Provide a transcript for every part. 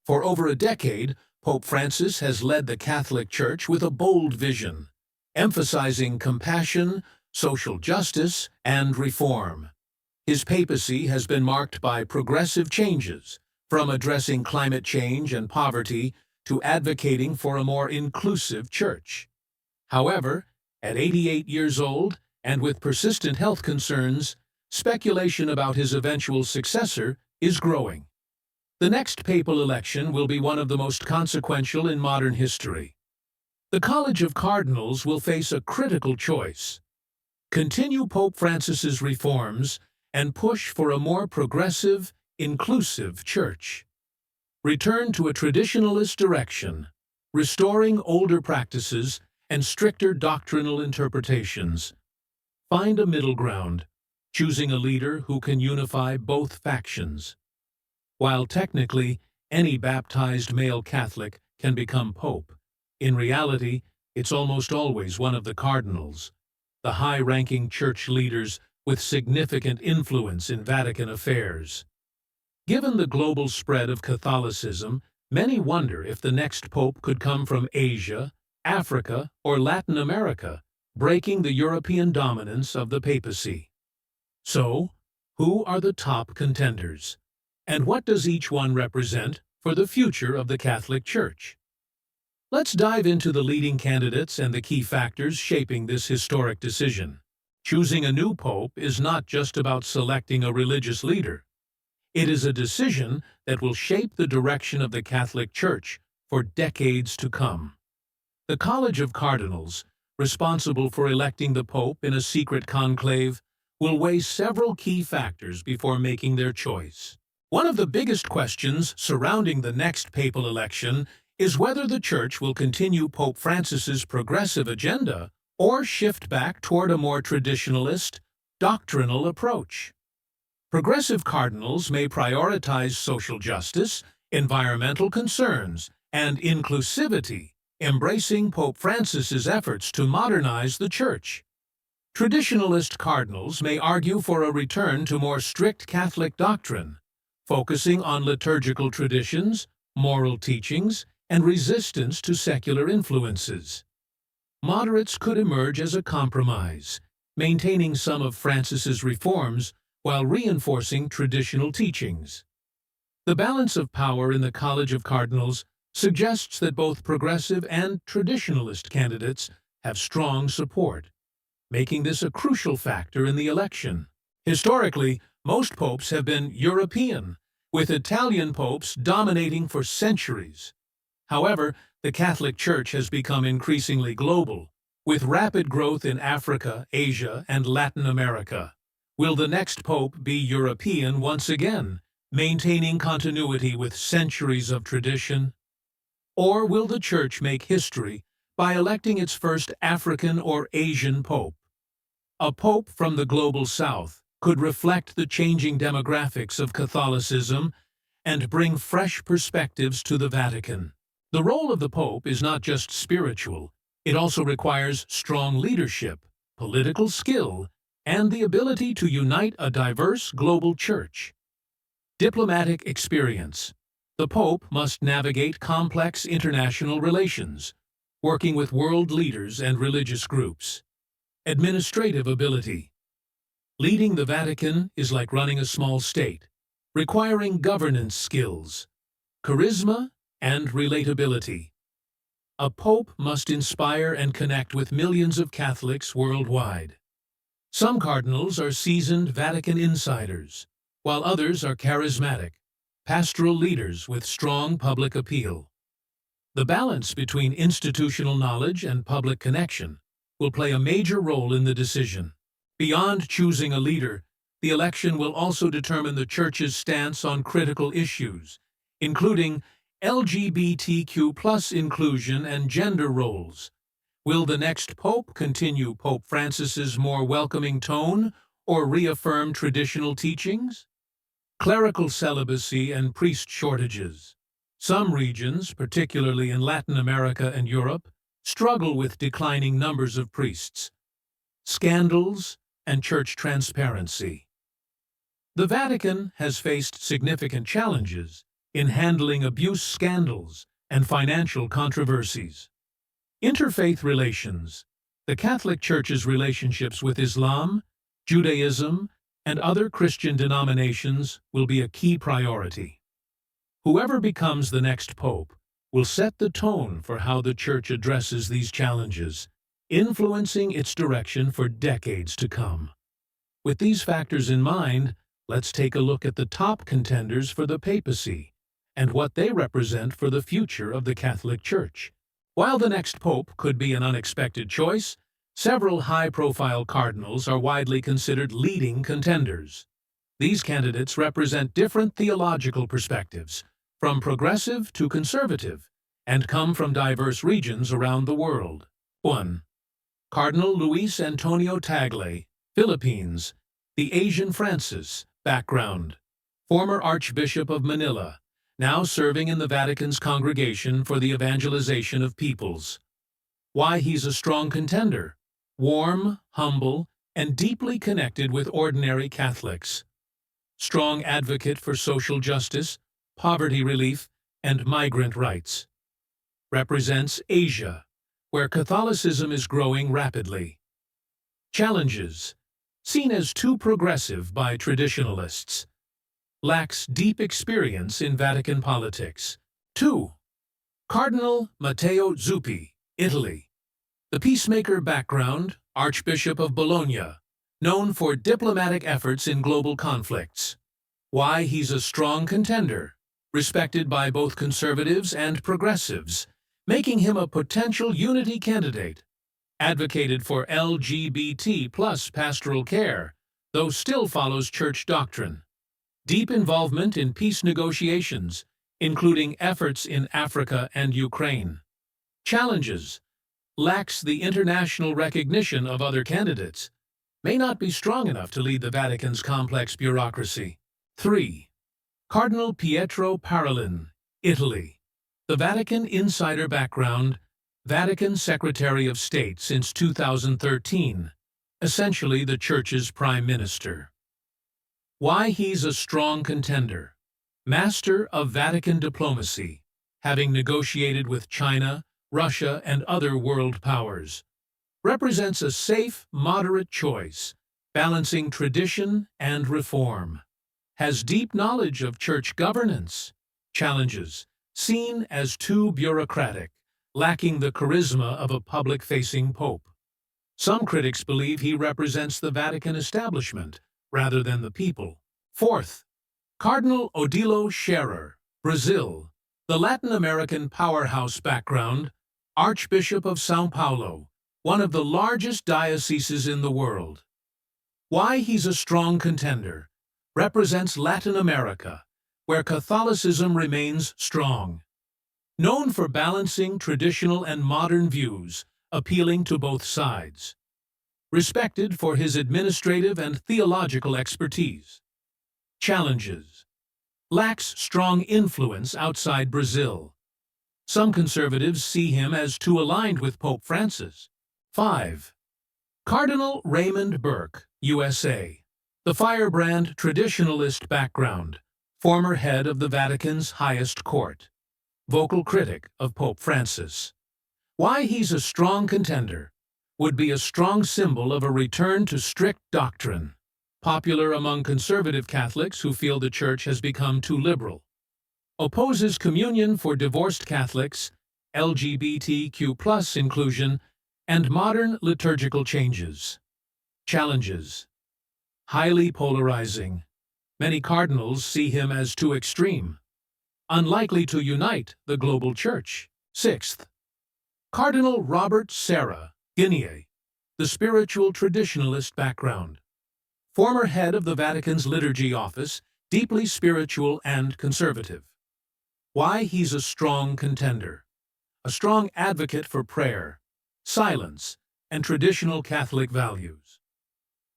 For over a decade, Pope Francis has led the Catholic Church with a bold vision, emphasizing compassion, social justice, and reform. His papacy has been marked by progressive changes, from addressing climate change and poverty to advocating for a more inclusive church. However, at 88 years old and with persistent health concerns, speculation about his eventual successor is growing. The next papal election will be one of the most consequential in modern history. The College of Cardinals will face a critical choice: continue Pope Francis's reforms and push for a more progressive, inclusive church. Return to a traditionalist direction, restoring older practices and stricter doctrinal interpretations. Find a middle ground, choosing a leader who can unify both factions. While technically, any baptized male Catholic can become pope, in reality, it's almost always one of the cardinals, the high-ranking church leaders with significant influence in Vatican affairs. Given the global spread of Catholicism, many wonder if the next pope could come from Asia, Africa, or Latin America, breaking the European dominance of the papacy. So, who are the top contenders? And what does each one represent for the future of the Catholic Church? Let's dive into the leading candidates and the key factors shaping this historic decision. Choosing a new pope is not just about selecting a religious leader. It is a decision that will shape the direction of the Catholic Church for decades to come. The College of Cardinals, responsible for electing the pope in a secret conclave, will weigh several key factors before making their choice. One of the biggest questions surrounding the next papal election is whether the Church will continue Pope Francis's progressive agenda or shift back toward a more traditionalist, doctrinal approach. Progressive cardinals may prioritize social justice, environmental concerns, and inclusivity, embracing Pope Francis's efforts to modernize the Church. Traditionalist cardinals may argue for a return to more strict Catholic doctrine, focusing on liturgical traditions, moral teachings, and resistance to secular influences. Moderates could emerge as a compromise, maintaining some of Francis's reforms while reinforcing traditional teachings. The balance of power in the College of Cardinals suggests that both progressive and traditionalist candidates have strong support, making this a crucial factor in the election. Historically, most popes have been European, with Italian popes dominating for centuries. However, the Catholic Church has become increasingly global, with rapid growth in Africa, Asia, and Latin America. Will the next pope be European once again, maintaining continuity with centuries of tradition? Or will the Church make history by electing its first African or Asian pope? A pope from the global south could reflect the changing demographics of Catholicism and bring fresh perspectives to the Vatican. The role of the pope is not just spiritual, it also requires strong leadership, political skill, and the ability to unite a diverse global church. Diplomatic experience. The pope must navigate complex international relations, working with world leaders and religious groups. Administrative ability. Leading the Vatican is like running a small state, requiring governance skills, charisma, and relatability. A pope must inspire and connect with millions of Catholics worldwide. Some cardinals are seasoned Vatican insiders, while others are charismatic, pastoral leaders with strong public appeal. The balance between institutional knowledge and public connection will play a major role in the decision. Beyond choosing a leader, the election will also determine the Church's stance on critical issues, including LGBTQ+ inclusion and gender roles. Will the next pope continue Pope Francis's more welcoming tone or reaffirm traditional teachings? Clerical celibacy and priest shortages. Some regions, particularly in Latin America and Europe, struggle with declining numbers of priests. Scandals and church transparency. The Vatican has faced significant challenges, in handling abuse scandals and financial controversies. Interfaith relations. The Catholic Church's relationships with Islam, Judaism, and other Christian denominations will be a key priority. Whoever becomes the next pope will set the tone for how the Church addresses these challenges, influencing its direction for decades to come. With these factors in mind, let's take a look at the top contenders for the papacy and what they represent for the future of the Catholic Church. While the next pope could be an unexpected choice, several high-profile cardinals are widely considered leading contenders. These candidates represent different theological perspectives, from progressive to conservative, and come from diverse regions around the world. 1. Cardinal Luis Antonio Tagle, Philippines. The Asian Francis, background. Former Archbishop of Manila, now serving in the Vatican's Congregation for the Evangelization of Peoples. Why he's a strong contender? Warm, humble, and deeply connected with ordinary Catholics. Strong advocate for social justice, poverty relief, and migrant rights. Represents Asia, where Catholicism is growing rapidly. Challenges. Seen as too progressive by traditionalists. Lacks deep experience in Vatican politics. 2. Cardinal Matteo Zuppi, Italy. The peacemaker background, Archbishop of Bologna, known for diplomatic efforts in global conflicts. Why he's a strong contender, respected by both conservatives and progressives, making him a potential unity candidate. Advocated for LGBT+ pastoral care, though still follows church doctrine. Deep involvement in peace negotiations, including efforts in Africa and Ukraine. Challenges. Lacks the international recognition of other candidates. May not be strong enough to lead the Vatican's complex bureaucracy. 3. Cardinal Pietro Parolin, Italy. The Vatican insider background, Vatican Secretary of State since 2013, essentially the Church's Prime Minister. Why he's a strong contender. Master of Vatican diplomacy, having negotiated with China, Russia, and other world powers. Represents a safe, moderate choice, balancing tradition and reform. Has deep knowledge of church governance. Challenges. Seen as too bureaucratic, lacking the charisma of a public-facing pope. Some critics believe he represents the Vatican establishment rather than the people. 4th. Cardinal Odilo Scherer, Brazil. The Latin American powerhouse background, Archbishop of São Paulo, one of the largest dioceses in the world. Why he's a strong contender. Represents Latin America, where Catholicism remains strong. Known for balancing traditional and modern views, appealing to both sides. Respected for his administrative and theological expertise. Challenges. Lacks strong influence outside Brazil. Some conservatives see him as too aligned with Pope Francis. 5. Cardinal Raymond Burke, USA. The firebrand traditionalist background, former head of the Vatican's highest court. Vocal critic of Pope Francis. Why he's a strong contender. Would be a strong symbol of a return to strict doctrine. Popular among conservative Catholics who feel the Church has become too liberal. Opposes communion for divorced Catholics, LGBTQ+ inclusion, and modern liturgical changes. Challenges. Highly polarizing. Many cardinals see him as too extreme. Unlikely to unite the global Church. 6th. Cardinal Robert Serra, Guinea. The spiritual traditionalist background. Former head of the Vatican's liturgy office, deeply spiritual and conservative. Why he's a strong contender. A strong advocate for prayer, silence, and traditional Catholic values.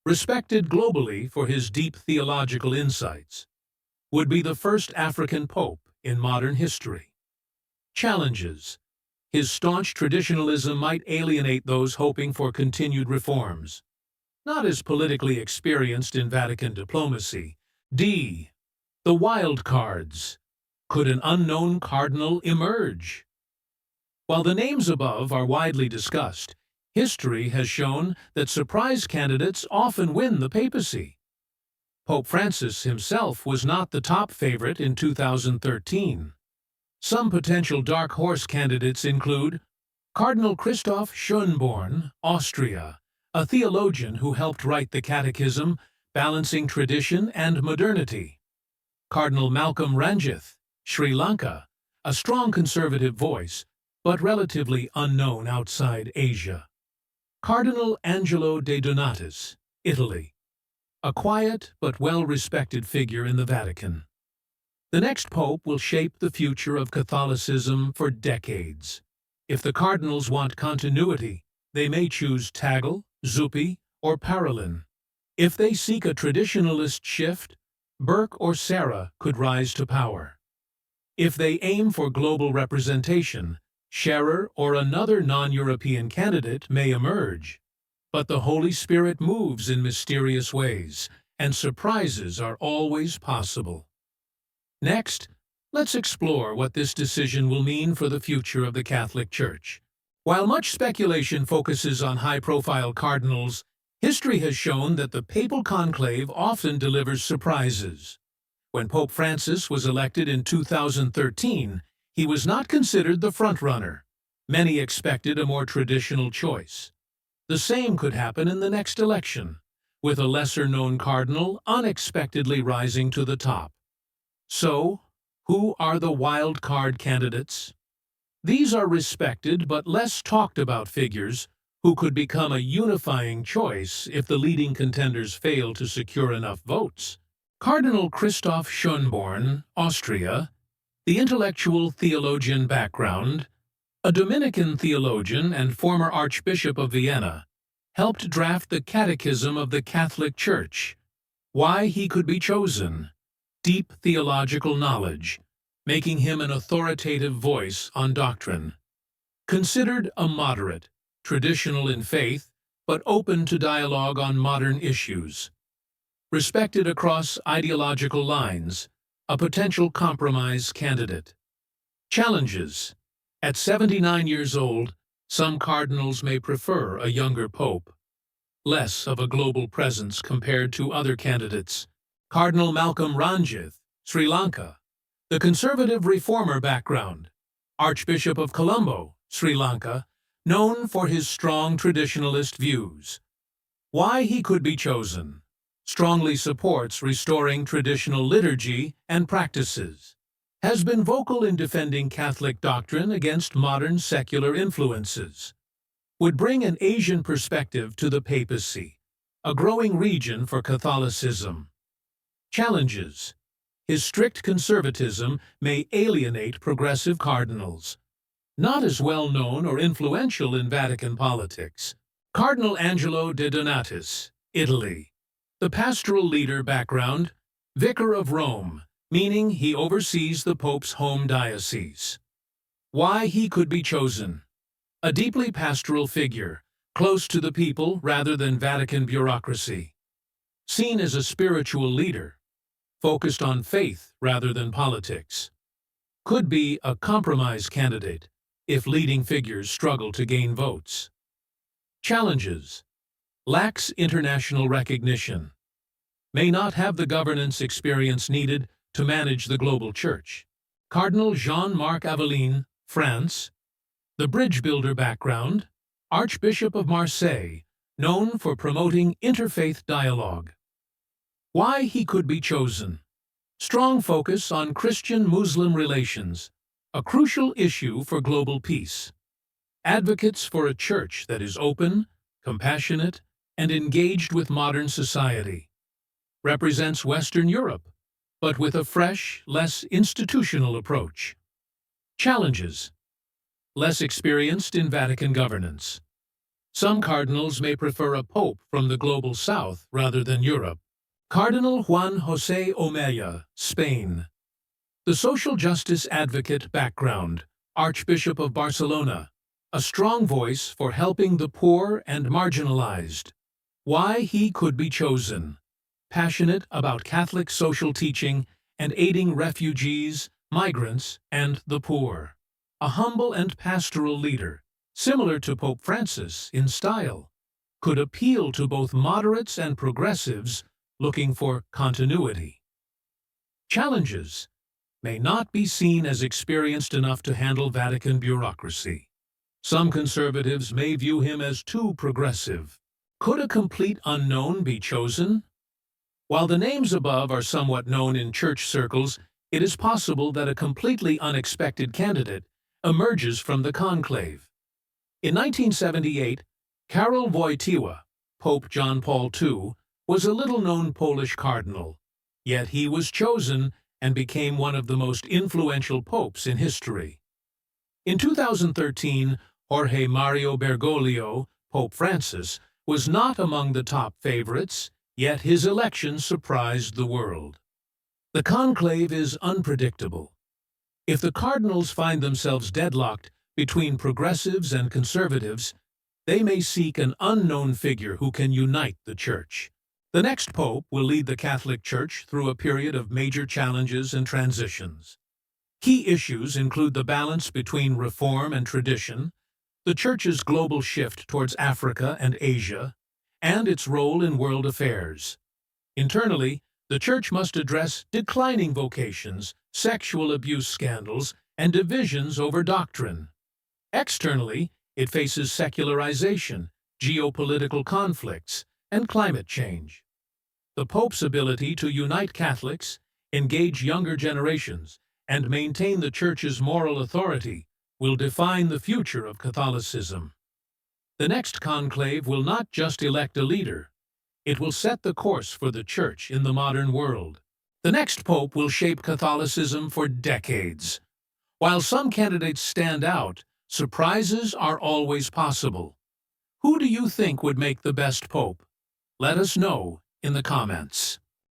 Respected globally for his deep theological insights. Would be the first African pope in modern history. Challenges. His staunch traditionalism might alienate those hoping for continued reforms. Not as politically experienced in Vatican diplomacy. D. The wild cards. Could an unknown cardinal emerge? While the names above are widely discussed, history has shown that surprise candidates often win the papacy. Pope Francis himself was not the top favorite in 2013. Some potential dark horse candidates include Cardinal Christoph Schönborn, Austria, a theologian who helped write the Catechism, balancing tradition and modernity. Cardinal Malcolm Ranjith, Sri Lanka, a strong conservative voice, but relatively unknown outside Asia. Cardinal Angelo de Donatis, Italy, a quiet but well-respected figure in the Vatican. The next pope will shape the future of Catholicism for decades. If the cardinals want continuity, they may choose Tagle, Zuppi, or Parolin. If they seek a traditionalist shift, Burke or Serra could rise to power. If they aim for global representation, Scherer or another non-European candidate may emerge. But the Holy Spirit moves in mysterious ways, and surprises are always possible. Next, let's explore what this decision will mean for the future of the Catholic Church. While much speculation focuses on high-profile cardinals, history has shown that the papal conclave often delivers surprises. When Pope Francis was elected in 2013, he was not considered the frontrunner. Many expected a more traditional choice. The same could happen in the next election, with a lesser-known cardinal unexpectedly rising to the top. So, who are the wild card candidates? These are respected but less talked about figures who could become a unifying choice if the leading contenders fail to secure enough votes. Cardinal Christoph Schönborn, Austria, the intellectual theologian background, a Dominican theologian and former Archbishop of Vienna, helped draft the Catechism of the Catholic Church. Why he could be chosen? Deep theological knowledge, making him an authoritative voice on doctrine. Considered a moderate, traditional in faith, but open to dialogue on modern issues. Respected across ideological lines, a potential compromise candidate. Challenges. At 79 years old, some cardinals may prefer a younger pope. Less of a global presence compared to other candidates. Cardinal Malcolm Ranjith, Sri Lanka, the conservative reformer background. Archbishop of Colombo, Sri Lanka, known for his strong traditionalist views. Why he could be chosen. Strongly supports restoring traditional liturgy and practices. Has been vocal in defending Catholic doctrine against modern secular influences. Would bring an Asian perspective to the papacy, a growing region for Catholicism. Challenges. His strict conservatism may alienate progressive cardinals. Not as well known or influential in Vatican politics. Cardinal Angelo de Donatis, Italy. The pastoral leader background, Vicar of Rome, meaning he oversees the Pope's home diocese. Why he could be chosen. A deeply pastoral figure, close to the people rather than Vatican bureaucracy. Seen as a spiritual leader, focused on faith rather than politics. Could be a compromise candidate if leading figures struggle to gain votes. Challenges. Lacks international recognition. May not have the governance experience needed to manage the global church. Cardinal Jean-Marc Aveline, France. The bridge builder background, Archbishop of Marseille, known for promoting interfaith dialogue. Why he could be chosen. Strong focus on Christian-Muslim relations, a crucial issue for global peace. Advocates for a church that is open, compassionate, and engaged with modern society. Represents Western Europe, but with a fresh, less institutional approach. Challenges. Less experienced in Vatican governance. Some cardinals may prefer a pope from the global south rather than Europe. Cardinal Juan José Omeya, Spain. The social justice advocate background, Archbishop of Barcelona. A strong voice for helping the poor and marginalized. Why he could be chosen. Passionate about Catholic social teaching and aiding refugees, migrants, and the poor. A humble and pastoral leader, similar to Pope Francis in style, could appeal to both moderates and progressives looking for continuity. Challenges: may not be seen as experienced enough to handle Vatican bureaucracy. Some conservatives may view him as too progressive. Could a complete unknown be chosen? While the names above are somewhat known in church circles, it is possible that a completely unexpected candidate emerges from the conclave. In 1978, Karol Wojtyła, Pope John Paul II, was a little-known Polish cardinal, yet he was chosen and became one of the most influential popes in history. In 2013, Jorge Mario Bergoglio, Pope Francis, was not among the top favorites, yet his election surprised the world. The conclave is unpredictable. If the cardinals find themselves deadlocked between progressives and conservatives, they may seek an unknown figure who can unite the Church. The next pope will lead the Catholic Church through a period of major challenges and transitions. Key issues include the balance between reform and tradition, the Church's global shift towards Africa and Asia, and its role in world affairs. Internally, the Church must address declining vocations, sexual abuse scandals, and divisions over doctrine. Externally, it faces secularization, geopolitical conflicts, and climate change. The Pope's ability to unite Catholics, engage younger generations, and maintain the Church's moral authority will define the future of Catholicism. The next conclave will not just elect a leader, it will set the course for the Church in the modern world. The next pope will shape Catholicism for decades. While some candidates stand out, surprises are always possible. Who do you think would make the best pope? Let us know in the comments.